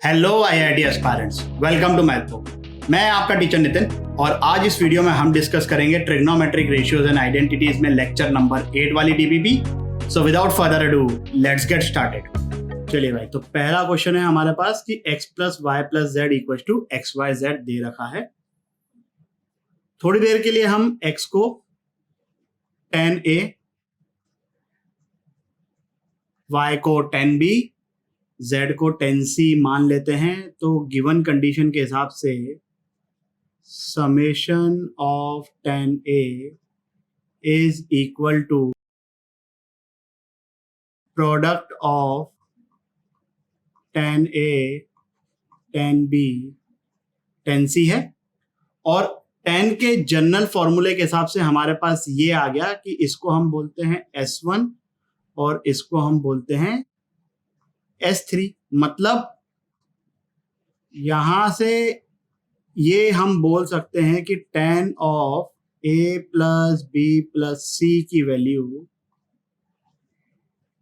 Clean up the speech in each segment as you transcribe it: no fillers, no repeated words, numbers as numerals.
Hello IIT aspirants, welcome to Mathbook. मैं आपका teacher Nitin और आज इस वीडियो में हम डिस्कस करेंगे ट्रिग्नोमेट्रिक रेशियोज एंड आइडेंटिटीज में लेक्चर नंबर 8 वाली DBP. So without further ado let's get started. चलिए भाई, तो पहला क्वेश्चन है हमारे पास कि x plus Y plus Z equal to X Y Z दे रखा है। थोड़ी देर के लिए हम x को 10a, y को 10b, z को 10c मान लेते हैं। तो गिवन कंडीशन के हिसाब से summation of 10a is equal to product of 10a 10b 10c है। और 10 के जनरल फॉर्मूले के हिसाब से हमारे पास ये आ गया कि इसको हम बोलते हैं S1 और इसको हम बोलते हैं S3। मतलब यहां से ये हम बोल सकते हैं कि 10 of a plus b plus c की वैल्यू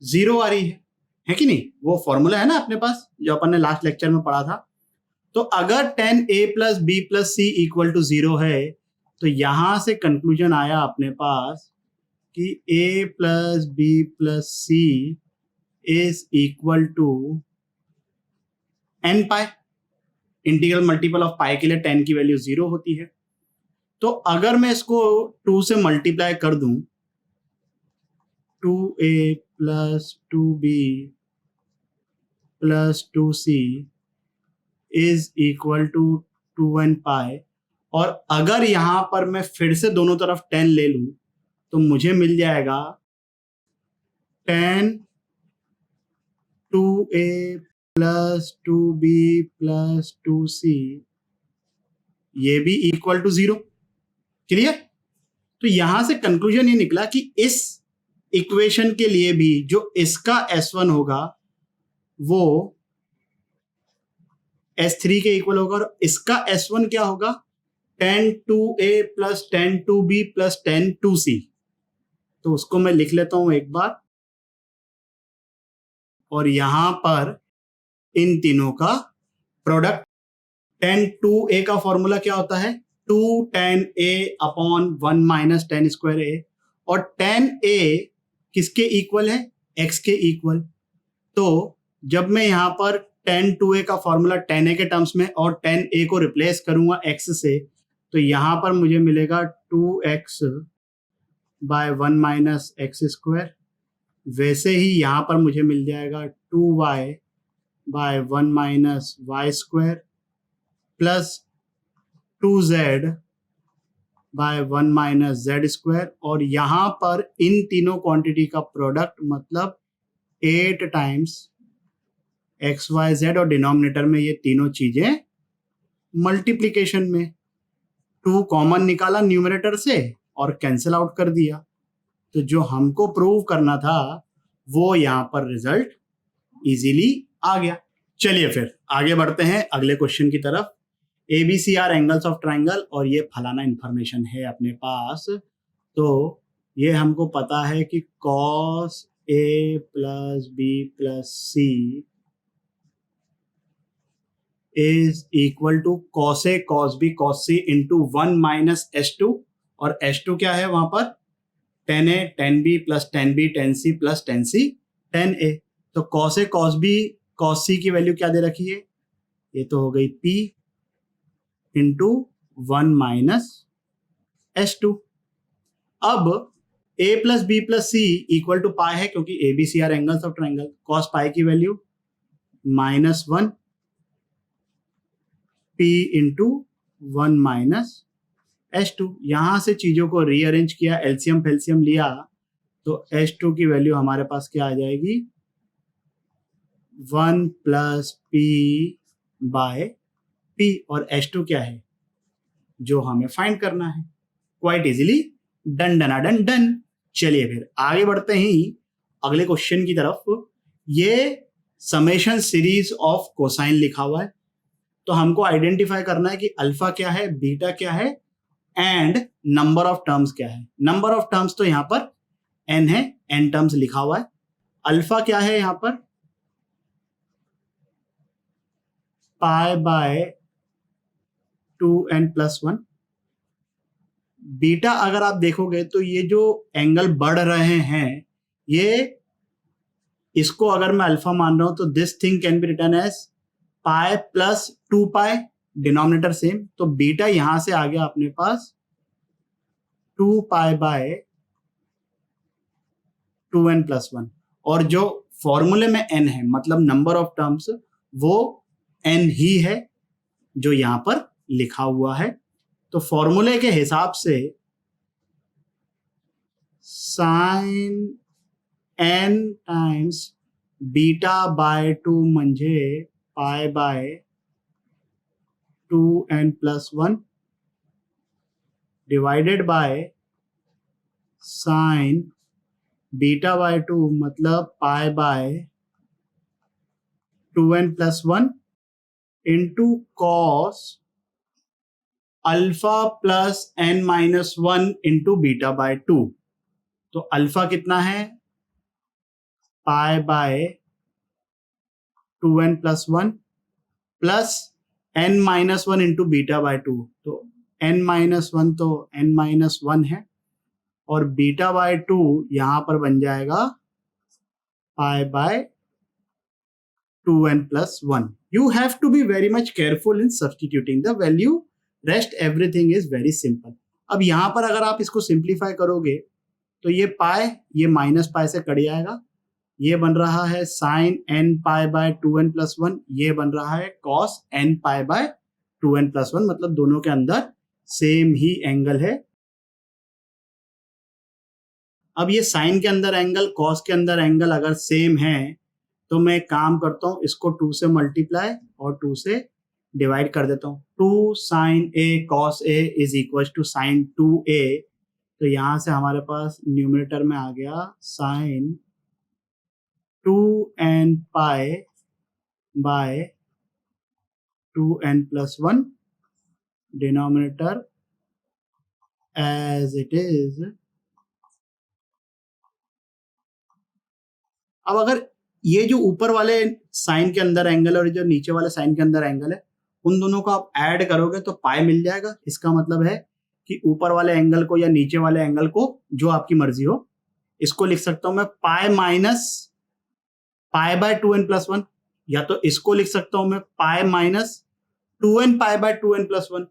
0 आ रही है कि नहीं? वो फॉर्मूला है ना अपने पास जो अपन ने लास्ट लेक्चर में पढ़ा था। तो अगर 10a plus b plus c equal to 0 है तो यहां से कंक्लूजन आया अपने पास कि a plus b plus c is equal to n pi. Integral multiple of pi के लिए 10 की वैल्यू 0 होती है। तो अगर मैं इसको 2 से मल्टीप्लाई कर दूं, 2a plus 2b plus 2c is equal to 2n pi, और अगर यहां पर मैं फिर से दोनों तरफ 10 ले लूं तो मुझे मिल जाएगा 10 2a plus 2b plus 2c, ये भी इक्वल टू 0। क्लियर? तो यहां से कंक्लूजन ये निकला कि इस इक्वेशन के लिए भी जो इसका S1 होगा वो S3 के इक्वल होगा, और इसका S1 क्या होगा? 10 2a plus 10 2b plus 10 2c। तो उसको मैं लिख लेता हूं एक बार, और यहां पर इन तीनों का प्रोडक्ट 10 2a का फॉर्मूला क्या होता है? 2 10a upon 1 minus 10 square a, और 10a किसके इक्वल है? x के इक्वल। तो जब मैं यहां पर 10 2a का फॉर्मूला 10a के टर्म्स में और 10a को रिप्लेस करूंगा x से, तो यहां पर मुझे मिलेगा 2x bye 1 minus x square. वैसे ही यहां पर मुझे मिल जाएगा 2y by 1 minus Y square plus 2z by 1 minus Z square, और यहां पर इन तीनों क्वांटिटी का प्रोडक्ट मतलब 8 टाइम्स एक्स वाई जेड, और डिनोमिनेटर में ये तीनों चीजें मल्टीप्लीकेशन में 2 कॉमन निकाला न्यूमरेटर से और कैंसिल आउट कर दिया। तो जो हमको प्रूव करना था वो यहां पर रिजल्ट इजीली आ गया। चलिए फिर आगे बढ़ते हैं अगले क्वेश्चन की तरफ। ABC are angles of triangle, और ये फलाना इंफॉर्मेशन है अपने पास। तो ये हमको पता है कि cos A plus B plus C is equal to cos A cos B cos C into 1 minus S2, और S2 क्या है वहां पर? 10A 10B plus 10B 10C plus 10C 10A। तो cos A cos B cos C की value क्या दे रखी है? ये तो हो गई P इंटू 1 माइनस S2। अब A plus B plus C equal to pi है, क्योंकि ABC are angles of triangle. cos pi की value -1 P into 1 minus S2। यहां से चीजों को रीअरेंज किया, एलसीएम फेल्सियम लिया, तो S2 की वैल्यू हमारे पास क्या आ जाएगी? 1 प्लस P बाय P, और S2 क्या है जो हमें फाइंड करना है। क्वाइट इजीली डन डना डन डन। चलिए फिर आगे बढ़ते ही अगले क्वेश्चन की तरफ। ये समेशन सीरीज ऑफ कोसाइन लिखा हुआ है, तो हमको आइडेंटिफाई करना है कि अल्फा क्या है, बीटा क्या है, एंड नंबर ऑफ टर्म्स क्या है। नंबर ऑफ टर्म्स तो यहां पर n है, n टर्म्स लिखा हुआ है। अल्फा क्या है यहां पर? पाई बाय 2n+1। बीटा अगर आप देखोगे तो ये जो एंगल बढ़ रहे हैं, ये इसको अगर मैं अल्फा मान रहा हूं तो this thing can be return as pi plus 2 pi, denominator same, तो बीटा यहां से आ गया अपने पास 2 पाई बाय 2n+1। और जो फॉर्मूले में n है, मतलब नंबर ऑफ टर्म्स, वो n ही है जो यहां पर लिखा हुआ है। तो फॉर्मूले के हिसाब से sine n times beta by 2 म्हणजे pi by 2n+1 divided by sine beta by 2 मतलब pi by 2n+1 into cos alpha plus n-1 into beta by 2। तो अल्फा कितना है? Pi by 2n+1 plus n-1 into beta by 2। तो n-1 तो n-1 है, और beta by 2 यहां पर बन जाएगा पाई by 2n+1। You have to be very much careful in substituting the value. Rest everything is very simple. अब यहां पर अगर आप इसको सिंप्लीफाई करोगे तो ये पाई, ये माइनस पाई से कट जाएगा, ये बन रहा है sign n pi by 2n+1, ये बन रहा है cos n pi by 2n+1, मतलब दोनों के अंदर सेम ही एंगल है। अब ये साइन के अंदर एंगल, कॉस के अंदर एंगल अगर सेम है तो मैं काम करता हूं, इसको 2 से मल्टीप्लाई और 2 से डिवाइड कर देता हूं। 2 sine A cos A is equal to sine 2a। तो यहां से हमारे पास न्यूमरेटर में आ गया sine 2n pi by 2n+1 denominator as it is. अब अगर ये जो ऊपर वाले साइन के अंदर एंगल और जो नीचे वाले साइन के अंदर एंगल है, उन दोनों को आप ऐड करोगे तो पाई मिल जाएगा। इसका मतलब है कि ऊपर वाले एंगल को या नीचे वाले एंगल को, जो आपकी मर्जी हो, इसको लिख सकता हूं मैं pi minus pi by 2n+1, या तो इसको लिख सकता हूं मैं pi minus 2n pi by 2n+1।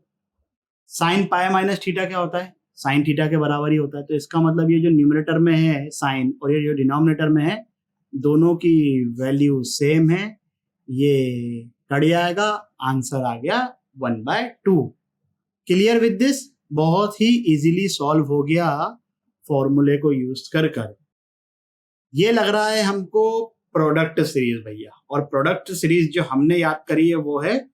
Sine pi minus theta क्या होता है? साइन थीटा के बराबर ही होता है। तो इसका मतलब ये जो न्यूमरेटर में है साइन और ये जो डिनोमिनेटर में है, दोनों की वैल्यू सेम है, ये कट जाएगा, आंसर आ गया 1/2। Clear with this? बहुत ही इजीली सॉल्व हो गया फॉर्मूले को यूज कर कर। ये लग रहा है हमको प्रोडक्ट सीरीज भैया, और प्रोडक्ट सीरीज जो हमने याद करी है वो है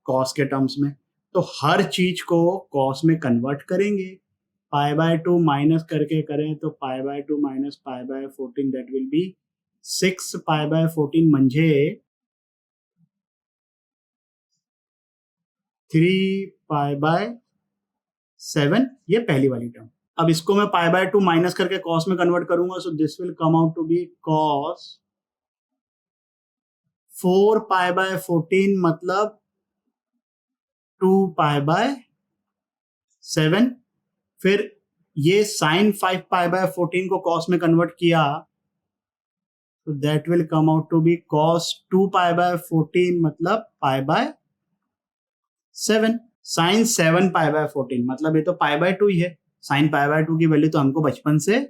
कॉस के टर्म्स में। तो हर चीज को कॉस में कन्वर्ट करेंगे। पाई बाय 2 माइनस करके करें तो पाई by 2 minus pi by 14, that will be 6 pi by 14 म्हणजे 3 पाई बाय 7, ये पहली वाली टर्म। अब इसको मैं पाई बाय 2 माइनस करके कॉस में कन्वर्ट करूंगा, so this will come out to be cos 4 pi by 14 मतलब 2 पाई बाय 7। फिर ये साइन 5 पाई बाय 14 को कॉस में कन्वर्ट किया, so that will come out to be cos 2 pi by 14 मतलब pi by 7। Sine 7 pi by 14 मतलब ये तो पाई बाय 2 ही है। साइन पाई बाय 2 की वैल्यू तो हमको बचपन से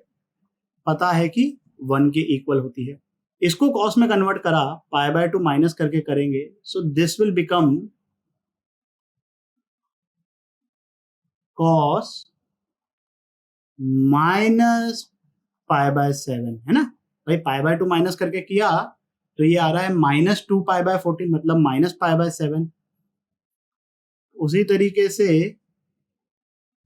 पता है कि 1 के इक्वल होती है। इसको कॉस में कन्वर्ट करा, पाई बाय 2 माइनस करके करेंगे, सो this will become cos minus pi by 7, है ना भाई। पाई बाय 2 माइनस करके किया तो ये आ रहा है -2 पाई बाय 14 मतलब माइनस पाई बाय 7। उसी तरीके से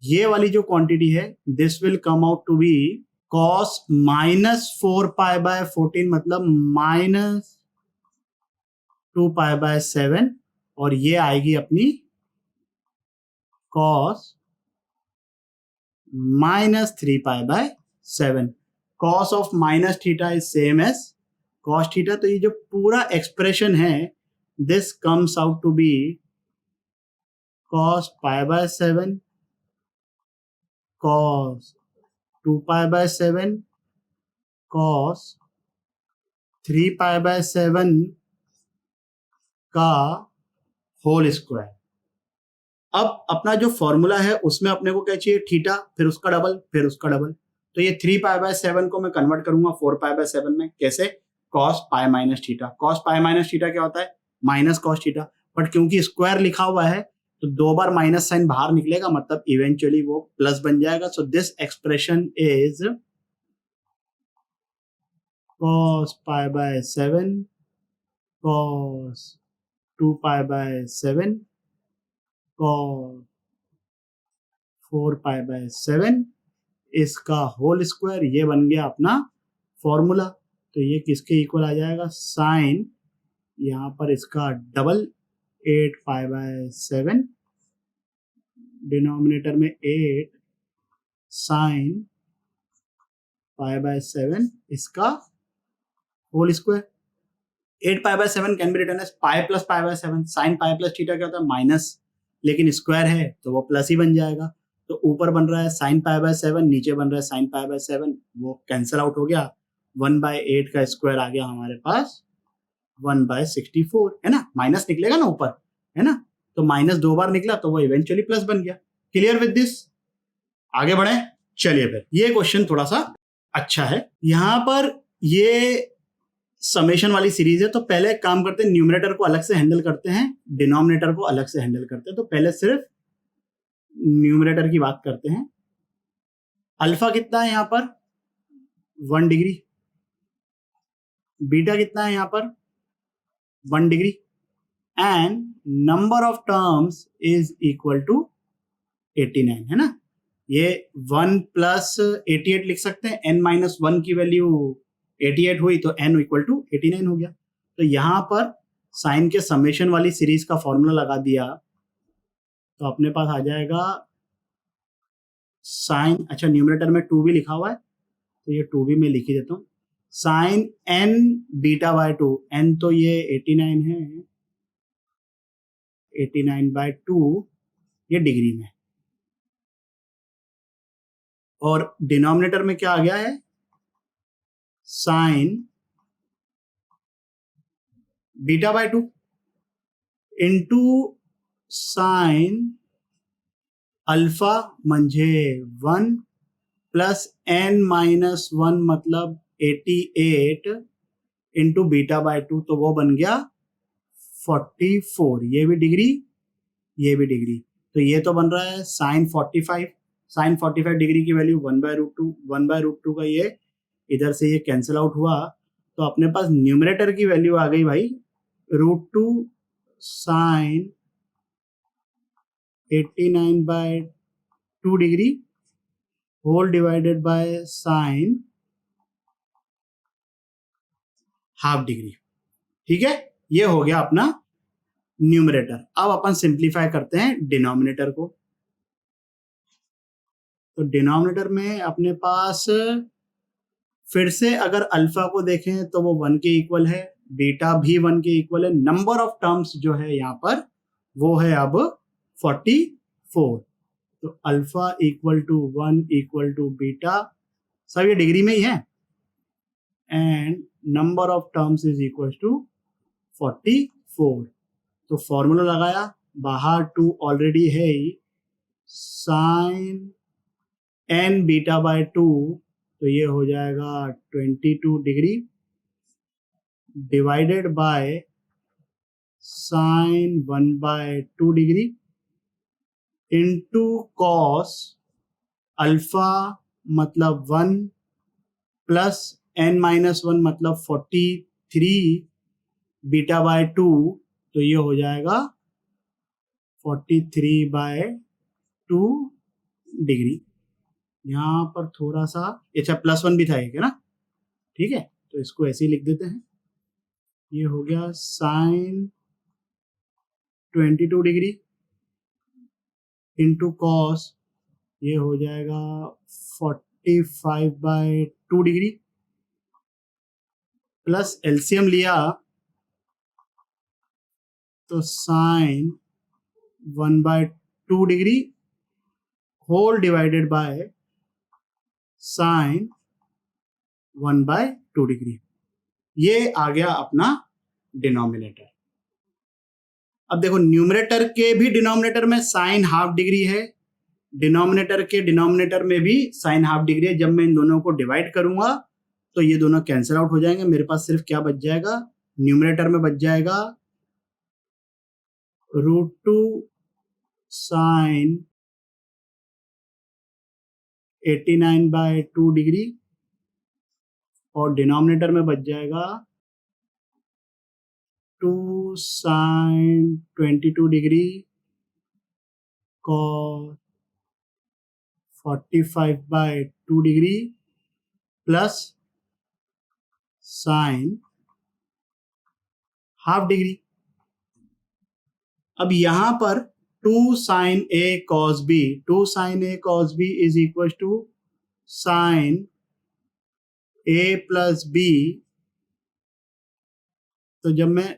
ये वाली जो क्वांटिटी है, this will come out to be cos -4 pi by 14 मतलब -2 पाई बाय 7, और ये आएगी अपनी cos -3 pi by 7। Cos of minus theta is same as cos theta. तो ये जो पूरा एक्सप्रेशन है this comes out to be cos pi by 7 cos 2 pi by 7 cos 3 pi by 7 का होल स्क्वायर। अब अपना जो फॉर्मूला है उसमें अपने को क्या चाहिए, थीटा, फिर उसका डबल, फिर उसका डबल। तो ये 3 पाई बाय 7 को मैं कन्वर्ट करूंगा 4 पाई बाय 7 में। कैसे? Cos pi minus theta. Cos pi minus theta क्या होता है? Minus cos theta. बट क्योंकि स्क्वायर लिखा हुआ है तो दो बार माइनस साइन बाहर निकलेगा, मतलब इवेंचुअली वो प्लस बन जाएगा। So this expression is cos pi by 7 cos 2 pi by 7 cos 4 pi by 7 इसका होल स्क्वायर। ये बन गया अपना फॉर्मूला। तो ये किसके इक्वल आ जाएगा? साइन, यहाँ पर इसका डबल 8 पाई बाय 7, डिनोमिनेटर में 8 साइन पाई बाय 7 इसका whole square. 8 pi by 7 can be written as pi plus pi by 7। Sine pi plus theta क्या होता है? माइनस, लेकिन स्क्वायर है तो वो प्लस ही बन जाएगा। तो ऊपर बन रहा है साइन पाई बाय 7, नीचे बन रहा है साइन पाई बाय 7, वो कैंसिल आउट हो गया। 1/8 का स्क्वायर आ गया हमारे पास 1/64, है ना? माइनस निकलेगा ना ऊपर, है ना? तो माइनस दो बार निकला तो वो इवेंचुअली प्लस बन गया। Clear with this? आगे बढ़े। चलिए फिर ये क्वेश्चन थोड़ा सा अच्छा है। यहां पर ये समेशन वाली सीरीज है, तो पहले एक काम करते हैं, न्यूमरेटर को अलग से हैंडल करते हैं, डिनोमिनेटर को अलग से हैंडल करते हैं। तो पहले सिर्फ न्यूमरेटर की बात करते हैं। अल्फा कितना है यहां पर? 1 डिग्री। बीटा कितना है यहां पर? 1 degree. And number of terms is equal to 89, है ना? ये 1 प्लस 88 लिख सकते हैं। n माइनस 1 की वैल्यू 88 हुई तो n इक्वल टू 89 हो गया। तो यहां पर साइन के समेशन वाली सीरीज का फॉर्मूला लगा दिया तो अपने पास आ जाएगा साइन, अच्छा न्यूमरेटर में 2 भी लिखा हुआ है तो ये 2 भी मैं लिख ही देता हूं। Sine n beta by 2, n तो ये 89 है, 89/2 ये डिग्री में। और डिनोमिनेटर में क्या आ गया है? Sign beta by 2 into sine alpha म्हणजे 1 प्लस n माइनस 1 मतलब 88 इंटू बीटा बाय 2, तो वो बन गया 44। ये भी डिग्री, ये भी डिग्री। तो ये तो बन रहा है साइन 45। साइन 45 डिग्री की वैल्यू 1/√2, 1/√2 का ये इधर से ये कैंसिल आउट हुआ तो अपने पास न्यूमरेटर की वैल्यू आ गई भाई √2 sine 89/2 degree whole divided by sine half degree. ठीक है, ये हो गया अपना न्यूमरेटर। अब अपन सिंप्लीफाई करते हैं डिनोमिनेटर को। तो डिनोमिनेटर में अपने पास फिर से अगर अल्फा को देखें तो वो 1 के इक्वल है, बीटा भी 1 के इक्वल है। नंबर ऑफ टर्म्स जो है यहाँ पर वो है अब 44। तो alpha equal to 1 equal to beta, सब ये डिग्री में ही है, and number of terms is equal to 44। तो फॉर्मूला लगाया, बाहर 2 ऑलरेडी है ही, साइन n बीटा बाय 2 तो ये हो जाएगा 22 degree divided by sine 1/2 degree into cos alpha मतलब 1 प्लस n माइनस 1 मतलब 43 बीटा बाय 2 तो ये हो जाएगा 43/2 डिग्री। यहाँ पर थोड़ा सा अच्छा +1 भी था एक, है ना? ठीक है, तो इसको ऐसे ही लिख देते हैं। ये हो गया साइन 22 डिग्री इंटू कॉस, ये हो जाएगा 45/2 डिग्री प्लस एलसीएम लिया तो sine 1/2 degree whole divided by sine 1/2 degree, ये आ गया अपना डिनोमिनेटर। अब देखो न्यूमरेटर के भी डिनोमिनेटर में साइन हाफ डिग्री है, डिनोमिनेटर के डिनोमिनेटर में भी साइन हाफ डिग्री है। जब मैं इन दोनों को डिवाइड करूंगा तो ये दोनों कैंसिल आउट हो जाएंगे, मेरे पास सिर्फ क्या बच जाएगा, न्यूमरेटर में बच जाएगा √2 साइन 89/2 डिग्री और डिनोमिनेटर में बच जाएगा 2 sine 22 degree cos 45/2 degree plus sine half degree. अब यहां पर 2 sine a cos b, 2 sine a cos b is equal to sine a plus b। तो जब मैं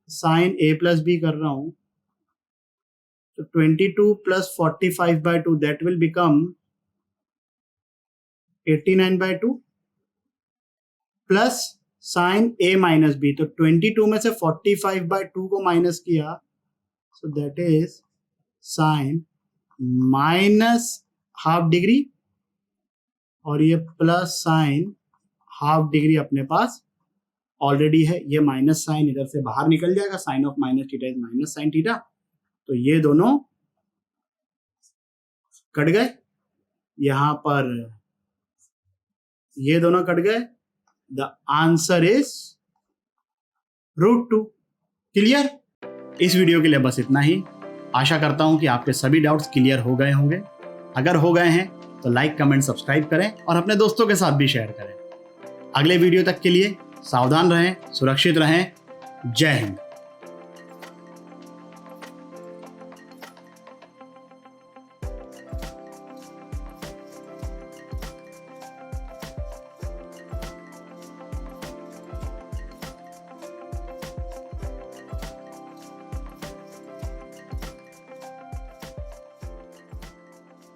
साइन a प्लस b कर रहा हूं तो 22 plus 45/2 that will become 89/2 plus sign a minus b। तो 22 में से 45/2 को माइनस किया, so that is sine minus half degree और ये प्लस साइन हाफ डिग्री अपने पास ऑलरेडी है। ये माइनस साइन इधर से बाहर निकल जाएगा, sine of minus theta is minus sine theta, तो ये दोनों कट गए, यहां पर ये दोनों कट गए। The answer is √2। क्लियर? इस वीडियो के लिए बस इतना ही। आशा करता हूं कि आपके सभी डाउट्स क्लियर हो गए होंगे। अगर हो गए हैं तो लाइक कमेंट सब्सक्राइब करें और अपने दोस्तों के साथ भी शेयर करें। अगले वीडियो तक के लिए सावधान रहें, सुरक्षित रहें। जय हिंद।